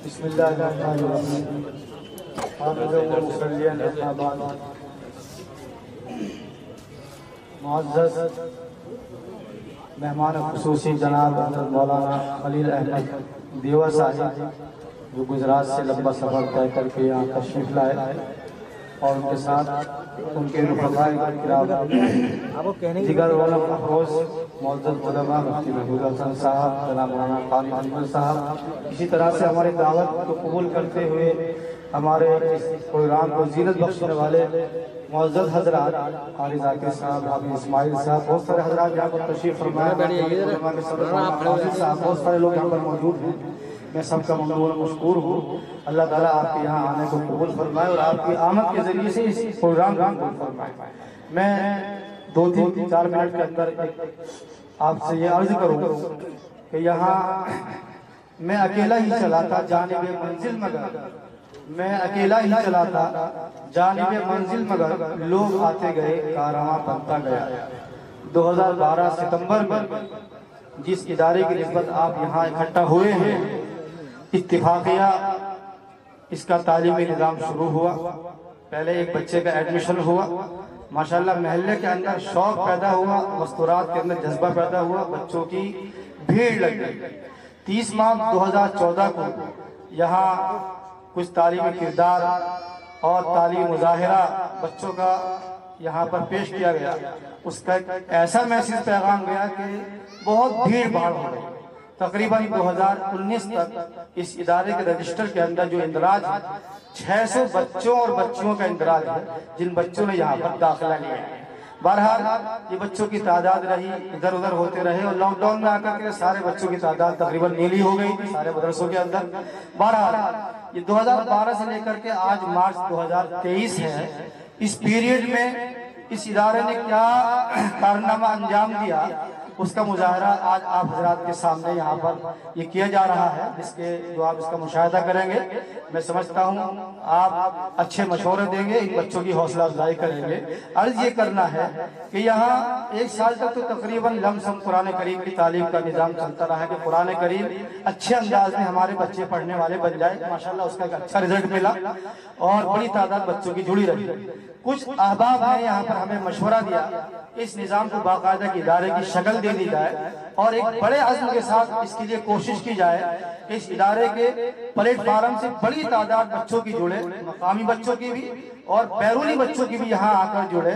بسم اللہ الرحمن الرحیم حامداً و مصلیاً اما بعد معزز مہمان خصوصی جناب حضرت مولانا خلیل احمد دیوہ صاحب جو گجرات سے لمبا سفر طے کر کے یہاں تشریف لائے اور ان کے ساتھ ان کے رفقاء کرام دیگر علماء افروز معزز علماء مفتی محمود حسن صاحب جناب مولانا قاری محمد صاحب اسی طرح سے ہماری دعوت کو قبول کرتے ہوئے ہمارے اس پروگرام کو زینت بخشنے والے معزز حضرات قاری ذاکر صاحب حافظ اسماعیل صاحب بہت سارے حضرات یہاں پر تشریف فرمائے علماء کے صدر صاحب بہت سارے لوگ یہاں پر موجود ہیں. میں سب کا ممنون و مشکور ہوں. اللہ تعالیٰ آپ کے یہاں آنے کو قبول فرمائے اور آپ کی آمد کے ذریعے سے اس پروگرام کو قبول فرمائے. میں 2-3-4 منٹ کے اندر آپ سے یہ عرض کروں کہ یہاں میں اکیلا ہی چلا تھا جانب منزل مگر میں اکیلا ہی چلا تھا جانب منزل مگر لوگ آتے گئے کارواں بنتا گیا. 2012 ستمبر میں جس ادارے کی نسبت آپ یہاں اکٹھا ہوئے ہیں اتفاقیہ اس کا تعلیمی نظام شروع ہوا. پہلے ایک بچے کا ایڈمیشن ہوا. ماشاءاللہ محلے کے اندر شوق پیدا ہوا, مستورات کے اندر جذبہ پیدا ہوا, بچوں کی بھیڑ لگ گئی. 30 مارچ 2014 کو یہاں کچھ تعلیمی کردار اور تعلیمی مظاہرہ بچوں کا یہاں پر پیش کیا گیا. اس کا ایک ایسا میسیج پیغام گیا کہ بہت بھیڑ بھاڑ ہو گئی. تقریباً 2019 تک اس ادارے کے رجسٹر کے اندر جو اندراج ہے 600 بچوں اور بچیوں کا اندراج ہے جن بچوں نے یہاں پر داخلہ لیا ہے. بہرحال یہ بچوں کی تعداد رہی, ادھر ادھر ہوتے رہے اور لاک ڈاؤن میں آ کر کے سارے بچوں کی تعداد تقریباً نیلی ہو گئی سارے مدرسوں کے اندر. بہرحال یہ 2012 سے لے کر کے آج مارچ 2023 ہے. اس پیریڈ میں اس ادارے نے کیا کارنامہ انجام دیا اس کا مظاہرہ آج آپ حضرات کے سامنے یہاں پر یہ کیا جا رہا ہے, جس کے جو آپ اس کا مشاہدہ کریں گے. میں سمجھتا ہوں آپ اچھے مشورے دیں گے, ان بچوں کی حوصلہ افزائی کریں گے. عرض یہ کرنا ہے کہ یہاں 1 سال تک تو تقریباً لمسم قرآن کریم کی تعلیم کا نظام چلتا رہا ہے کہ قرآن کریم اچھے انداز میں ہمارے بچے پڑھنے والے بن جائے. ماشاءاللہ اس کا ایک اچھا رزلٹ ملا اور بڑی تعداد بچوں کی جڑی رہی. کچھ احباب نے یہاں پر ہمیں مشورہ دیا اس نظام کو باقاعدہ کی ادارے کی شکل دے دی جائے اور ایک بڑے عزم کے ساتھ اس کے لیے کوشش کی جائے کہ اس ادارے کے پلیٹ فارم سے بڑی تعداد بچوں کی جڑے, مقامی بچوں کی بھی اور بیرونی بچوں کی بھی یہاں آ کر جڑے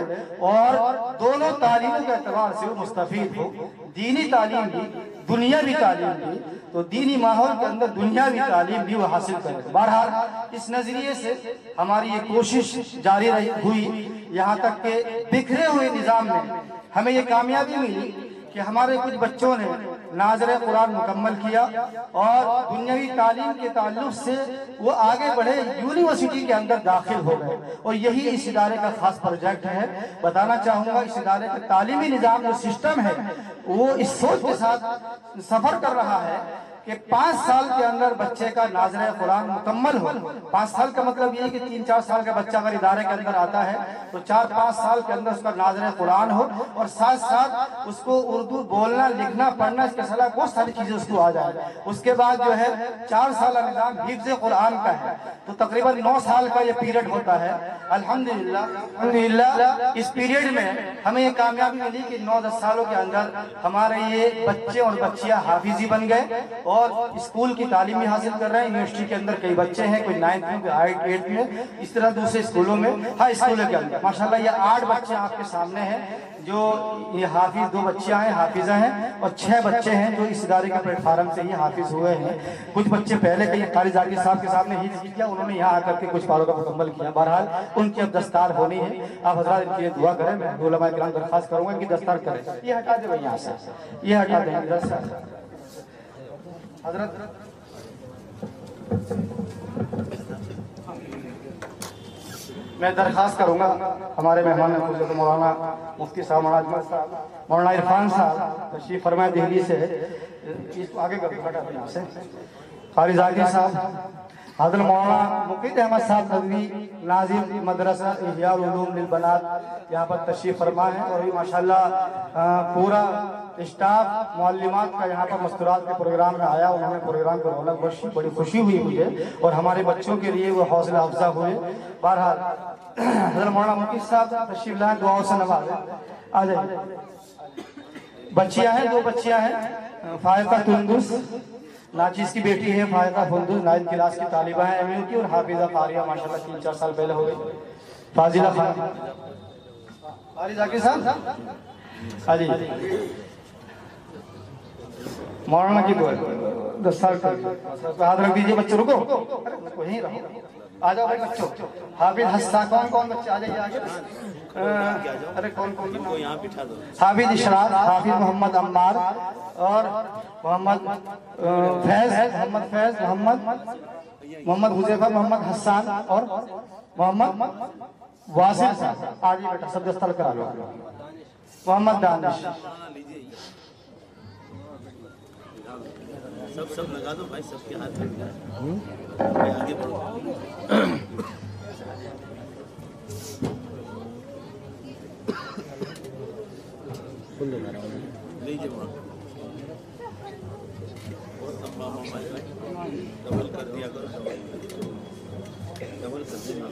اور دونوں تعلیموں کے اعتبار سے وہ مستفید ہو. دینی تعلیم بھی دنیاوی تعلیم بھی, تو دینی ماحول کے اندر دنیاوی تعلیم بھی وہ حاصل کرے. بہرحال اس نظریے سے ہماری یہ کوشش جاری ہوئی یہاں تک کہ بکھرے ہوئے نظام میں ہمیں یہ کامیابی ملی کہ ہمارے کچھ بچوں نے ناظر قرآن مکمل کیا اور دنیاوی تعلیم کے تعلق سے وہ آگے بڑھے, یونیورسٹی کے اندر داخل ہو گئے. اور یہی اس ادارے کا خاص پروجیکٹ ہے. بتانا چاہوں گا اس ادارے کا تعلیمی نظام جو سسٹم ہے وہ اس سوچ کے ساتھ سفر کر رہا ہے کہ 5 سال کے اندر بچے کا ناظر قرآن مکمل ہو. 5 سال کا مطلب یہ ہے کہ 3-4 سال کا بچہ اگر ادارے کے اندر آتا ہے تو 4-5 سال کے اندر اس کا ناظر قرآن ہو اور ساتھ ساتھ اس کو اردو بولنا لکھنا پڑھنا اس کے صلاح بہت ساری چیزیں اس کو آ جائے. اس کے بعد جو ہے 4 سالہ نظام حفظ قرآن کا ہے تو تقریباً 9 سال کا یہ پیریڈ ہوتا ہے. الحمدللہ اس پیریڈ میں ہمیں یہ کامیابی ملی کہ 9-10 سالوں کے اندر ہمارے یہ بچے اور بچیاں حافظی بن گئے اور اسکول کی تعلیم بھی حاصل کر رہے ہیں. یونیورسٹی کے اندر کئی بچے ہیں, کوئی 9th میں, کوئی 8th میں, اس طرح دوسرے اسکولوں میں, ہائی اسکولوں کے اندر. ماشاءاللہ یہ 8 بچے آپ کے سامنے ہیں جو یہ حافظ, 2 بچیاں ہیں حافظہ ہیں اور 6 بچے ہیں جو اس ادارے کے پلیٹ فارم سے یہ حافظ ہوئے ہیں. کچھ بچے پہلے کئی قاری ذاکر صاحب کے سامنے ہی کیا, انہوں نے یہاں آ کر کے کچھ پاروں کا مکمل کیا. بہرحال ان کی اب دستار ہونی ہے. آپ حضرات ان کے لیے دعا کریں. میں علماء کرام درخواست کروں گا ان کی دستار کریں. یہ ہٹا دیں بھائی یہاں سے, یہ ہٹا دیں حضرت. میں درخواست کروں گا ہمارے مہمان حضرت مولانا مفتی صاحب مولانا عرفان صاحب تشریف فرمائے دہلی سے, اس کو آگے کر ہٹا دیں یہاں سے. قاری ذاکر صاحب حضرت مولانا مقید احمد صاحب ندوی ناظم مدرسہ احیاء العلوم للبنات یہاں پر تشریف فرما ہے، اور بھی ماشاءاللہ پورا اسٹاف معلمات کا یہاں پر مستورات کے پروگرام میں آیا، انہوں نے پروگرام کو رونق بخشی، بڑی خوشی ہوئی مجھے، اور ہمارے بچوں کے لیے وہ حوصلہ افزا ہوئے۔ بہرحال حضرت مولانا مقید صاحب تشریف لائیں، دعاؤں سے نوازیں، آ جائیے۔ بچیاں ہیں، 2 بچیاں ہیں، فائقہ تندس ناچیز کی بیٹی ہے، فائقہ تندس 9 کلاس کی طالبہ ہے ایم یو کی، اور حافظہ قاریہ ماشاءاللہ 3-4 سال پہلے ہو گئی، فاضلہ خان قاری ذاکر صاحب آ جائیے۔ مولانا کی دعا 10 سال کا ہاتھ رکھ دیجئے، بچے رکو، وہیں رہو، آ جاؤ بھائی بچوں۔ حافظ حسان، کون بچے آ جائیے آگے، ارے کون یہاں بٹھا دو، حافظ اشراق، حافظ محمد عمار، اور محمد فیض، محمد حذیفہ، محمد حسان، اور محمد واصل صاحب۔ آجیے بیٹا، سب دستار کرا لو۔ محمد دانش، سب لگا دو بھائی، سب کے ہاتھ میں آگے بڑھو۔ لیجیے وہاں بہت لمبا موبائل ہے، ڈبل کر دیا کرو، ڈبل کر دیا۔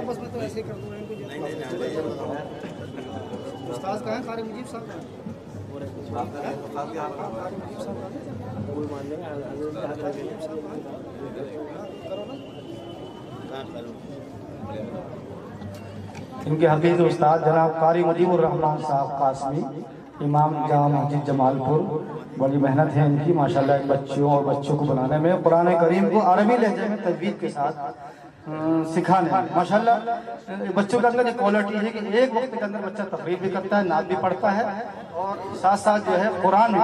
بس میں تو ایسے ہی کر دوں گا۔ استاذ کہاں ہیں؟ قاری مجیب صاحب ان کے حفیظ استاد جناب قاری مجیب الرحمن صاحب قاسمی، امام جامع مسجد جمال پور، بڑی محنت ہے ان کی ماشاءاللہ بچوں اور بچوں کو بنانے میں، قرآن کریم کو عربی لہجے میں تجوید کے ساتھ سکھانے میں۔ ماشاءاللہ بچوں کے اندر ایک کوالٹی ہے کہ ایک وقت کے اندر بچہ تقریر بھی کرتا ہے، نعت بھی پڑھتا ہے، اور ساتھ ساتھ جو ہے قرآن